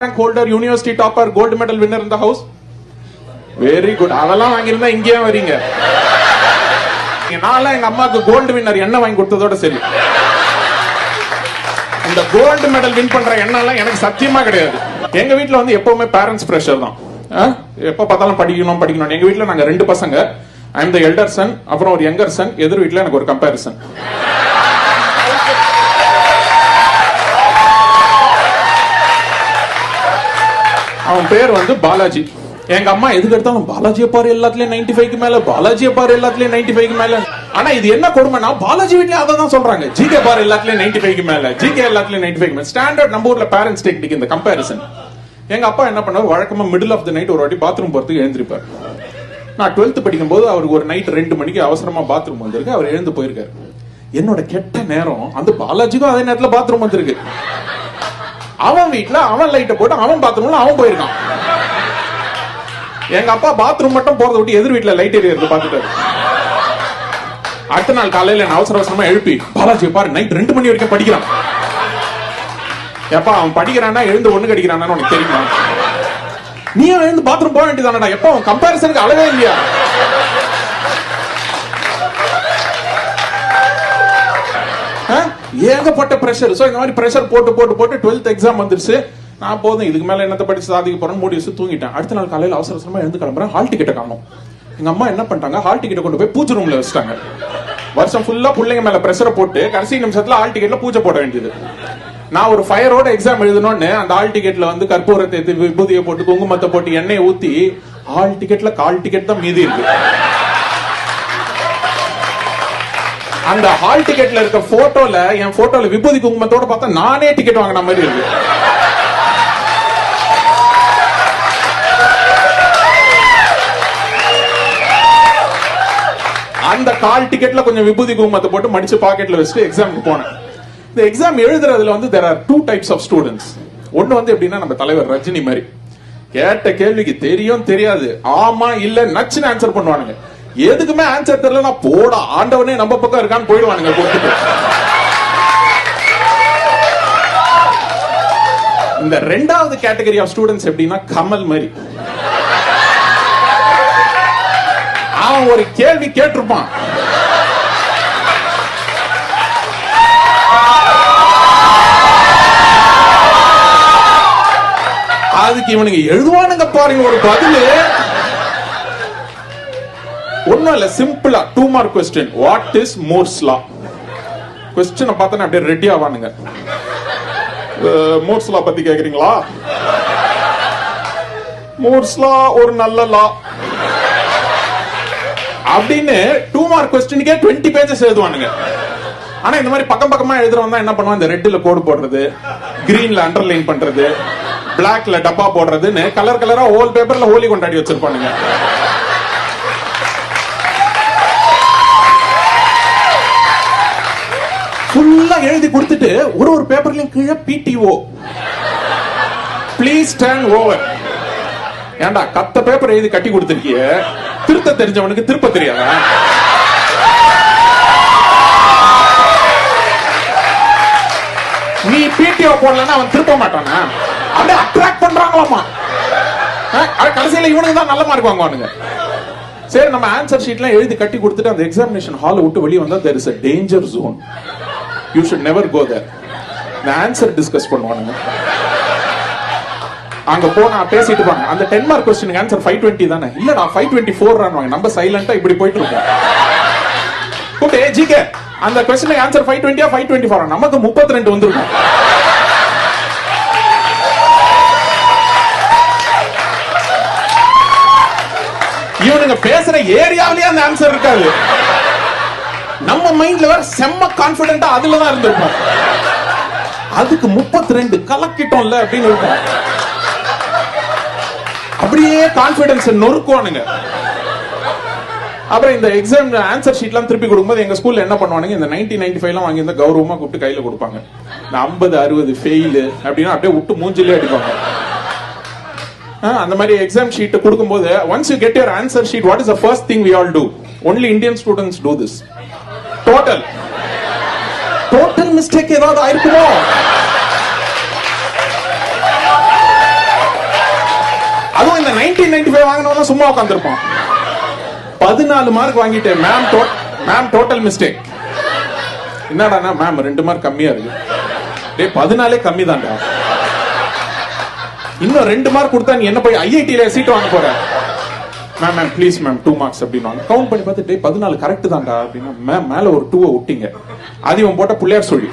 rank holder, university topper, gold medal winner in the house. Very good. அதெல்லாம் வாங்கியிருந்தா இங்கேயே வரீங்க. நான்லாம் எங்க அம்மாக்கு கோல்டு வின்னர் எண்ணெய் வாங்கி கொடுத்ததோட சரி. இந்த கோல்டு மெடல் வின் பண்ற எண்ணெய்லாம் எனக்கு சத்தியமா கிடையாது. எங்க வீட்டுல வந்து எப்பவுமே பேரண்ட்ஸ் பிரஷர் தான். எப்ப பார்த்தாலும் படிக்கணும் படிக்கணும். எங்க வீட்டுல நாங்க 2 பசங்க. I am the elder son, அப்புறம் ஒரு யங்கர் சன். எதிர் வீட்டுல எனக்கு ஒரு கம்பேரிசன். அவன் பேர் வந்து பாலாஜி. எங்க அம்மா எதுக்கு எடுத்தாலும் பாலாஜியை பாரு எல்லாத்துலயும் 95க்கு மேல, பாலாஜியை பாரு எல்லாத்துலயும் 95க்கு மேல. ஆனா இது என்ன கொடுமைனா பாலாஜி வீட்லயும் அதான் சொல்றாங்க, ஜிகே பாரு எல்லாத்துலயும் 95க்கு மேல, ஜிகே எல்லாத்துலயும் 95க்கு மேல. ஸ்டாண்டர்ட் நம்ம ஊர்ல பேரண்ட்ஸ் டெக்னிக் இந்த கம்பேரிசன். எங்க அப்பா என்ன பண்ணாரு, வழக்கமா மிடில் ஆஃப் தி நைட் ஒரு வாட்டி பாத்ரூம் போறதுக்கு எழுந்திருப்பார். நான் 12th படிக்கும் போது அவருக்கு ஒரு நைட் 2 மணிக்கு அவசரமா பாத்ரூம் வந்திருக்கு. அவர் எழுந்து போயிருக்காரு. என்னோட கெட்ட நேரம் அந்த பாலாஜிக்கும் அதே நேரத்துல பாத்ரூம் வந்திருக்கு. அவன் வீட்டுல அவன் லைட்டை போட்டு அவன் பாத்ரூம்ல அவன் போயிருக்கான். எங்க அப்பா பாத்ரூம் மட்டும் போறத விட்டு எதிர் வீட்டுல லைட் எரியறது பாத்துட்டாரு. அடுத்த நாள் காலையில என்ன அவசர அவசரமா எழுப்பி, பாலாஜி பாரு நைட் 2 மணி வரைக்கும் படிக்கிறான். எப்பா அவன் படிக்கிறானா எழுந்து ஒண்ணு கடிக்கிறான்னு உனக்கு தெரியுமா? நீ எழுந்து பாத்ரூம் போக வேண்டியதானடா. எப்ப அவன் கம்பேரிசனுக்கு அளவே இல்லையா? ஏகப்பட்ட பிரஷர். சோ இந்த மாதிரி பிரஷர் போட்டு போட்டு போட்டு 12th எக்ஸாம் வந்துருச்சு. நான் போதும் இதுக்கு மேல என்னத்த படிச்சு சாதிக்க போறேன்னு மூடி வச்சு தூங்கிட்டேன். அடுத்த நாள் காலையில அவசர அவசரமா எழுந்து கிளம்புறேன். ஹால் டிக்கெட்டை காணோம். எங்க அம்மா என்ன பண்ணிட்டாங்க, ஹால் டிக்கெட்டை கொண்டு போய் பூஜை ரூம்ல வச்சுட்டாங்க. வருஷம் ஃபுல்லா பிள்ளைங்க மேல பிரஷரை போட்டு கடைசி நிமிஷத்துல ஹால் டிக்கெட்ல பூஜை போட வேண்டியது. நான் ஒரு ஃபயரோட எக்ஸாம் எழுதணும்னு அந்த ஹால் டிக்கெட்ல வந்து கற்பூரத்தை ஏத்தி விபூதியை போட்டு குங்குமத்தை போட்டு எண்ணெயை ஊத்தி ஹால் டிக்கெட்ல கால் டிக்கெட் தான் மீதி இருக்கு. அந்த ஹால் டிக்கெட்ல இருக்க போட்டோல என் போட்டோல விபூதி குங்குமத்தோட பார்த்தா நானே டிக்கெட் வாங்கின மாதிரி இருக்கு. அந்த கால் டிக்கெட்ல கொஞ்சம் விபூதி குங்குமத்தை போட்டு மடிச்சு பாக்கெட்ல வச்சுட்டு எக்ஸாமுக்கு போனேன். இந்த எக்ஸாம் எழுதுறதுல வந்து there are 2 types of students. ஒன்னு வந்து எப்படின்னா நம்ம தலைவர் ரஜினி மாதிரி கேட்ட கேள்விக்கு தெரியும் தெரியாது ஆமா இல்ல நச்சுன்னு ஆன்சர் பண்ணுவானுங்க. எதுக்குமே ஆன்சர் தெரியலனா போட ஆண்டவனே நம்ம பக்கம் இருக்கான்னு போயிடுவானுங்க போட்டுட்டு. இந்த 2வது கேட்டகரி ஆஃப் ஸ்டூடெண்ட்ஸ் எப்படின்னா கமல் மாதிரி. அவன் ஒரு கேள்வி கேட்டிருப்பான், அதுக்கு இவனுங்க எழுதுவானுங்க பாருங்க ஒரு பதில். ஒண்ணும் இல்ல, சிம்பிளா 2 mark question. What is Moore's law? கொஸ்டினை பார்த்தா அப்படியே ரெடி ஆவானுங்க. மூர்ஸ் லா பத்தி கேக்குறீங்களா? மூர்ஸ் லா ஒரு நல்ல லா அப்படின்னு 2 மார்க் கொஸ்டினுக்கே 20 பேஜஸ் எழுதுவானுங்க. ஆனா இந்த மாதிரி பக்கம் பக்கமா எழுதுறவன் தான் என்ன பண்ணுவான், இந்த ரெட்ல கோடு போடுறது, கிரீன்ல அண்டர்லைன் பண்றது, பிளாக்ல டப்பா போடுறதுன்னு கலர் கலரா ஹோல் பேப்பர்ல ஹோலி கொண்டாடி வச்சிருப்பானுங்க. ஃபுல்லா எழுதி கொடுத்துட்டு ஒரு பேப்பர்லயும் கீழே PTO ப்ளீஸ் டர்ன் ஓவர். ஏண்டா கத்த பேப்பர் எழுதி கட்டி கொடுத்திருக்கிய, திருத்த தெரிஞ்சவனுக்கு திருப்ப தெரியாதா? நீ PTO போடலன்னா அவன் திருப்ப மாட்டானா? அப்படியே அட்ராக்ட் பண்றாங்களாமா. கடைசியில இவனுக்கு தான் நல்ல மார்க் வாங்குவானுங்க. சரி நம்ம ஆன்சர் ஷீட்லாம் எழுதி கட்டி கொடுத்துட்டு அந்த எக்ஸாமினேஷன் ஹால் விட்டு வெளியே வந்தா there is a danger zone. You should never go there. the answer discuss பண்ணுவானுங்க. அங்க போனா பேசிட்டு இருப்பாங்க, அந்த 10 மார்க் क्वेश्चनக்கு ஆன்சர் 520 தானே? இல்லடா 524 ரான்வாங்க. நம்ம சைலண்டா இப்படி போயிட்டு இருக்கோம். ஓகே ஜிகே அந்த क्वेश्चनக்கு ஆன்சர் 520 524 நமக்கு 32 வந்திருக்கும். இவனுங்க பேசுற ஏரியாவிலேயே அந்த ஆன்சர் இருக்காது. நம்ம மைண்ட்ல வேற செம்ம கான்பிடென்ட்டா அதுல தான் இருந்திருப்போம். அதுக்கு 32 கலக்கிட்டோம்ல அப்படின்னு இருக்கும். அப்படியே கான்பிடன்ஸ் நொறுக்குவானுங்க. அப்புறம் இந்த எக்ஸாம் ஆன்சர் ஷீட்லாம் திருப்பி கொடுக்கும்போது எங்க ஸ்கூல்ல என்ன பண்ணுவானுங்க, இந்த 1995 எல்லாம் வாங்கி இருந்தா கௌரவமா கூப்பிட்டு கையில கொடுப்பாங்க. இந்த 50 60 ஃபெயில் அப்படின்னா அப்படியே விட்டு மூஞ்சிலே அடிப்பாங்க. அந்த மாதிரி எக்ஸாம் ஷீட் கொடுக்கும்போது once you get your answer sheet, what is the first thing we all do? Only Indian students do this. total mistake ஏதாவது ஆயிருக்குமோ? 1995 வாங்கினவங்க சும்மா உட்காந்துருப்பான். 14 மார்க் வாங்கிட்டேன் மேம் டோட்டல் மிஸ்டேக். என்னடா மேம் 2 மார்க் கம்மியா இருக்கு. டேய் 14 கம்மி தான்டா, இன்னும் 2 மார்க் கொடுத்தா நீ என்ன போய் ஐஐடில சீட் வாங்க போற? மேம் ப்ளீஸ் மேம் 2 மார்க்ஸ் அப்படின்னு கவுண்ட் பண்ணி பார்த்து, டேய் 14 கரெக்ட் தான்டா அப்படின்னா, மேம் மேல ஒரு 2 விட்டீங்க, அது இவன் போட்ட புள்ளையார் சொல்லி.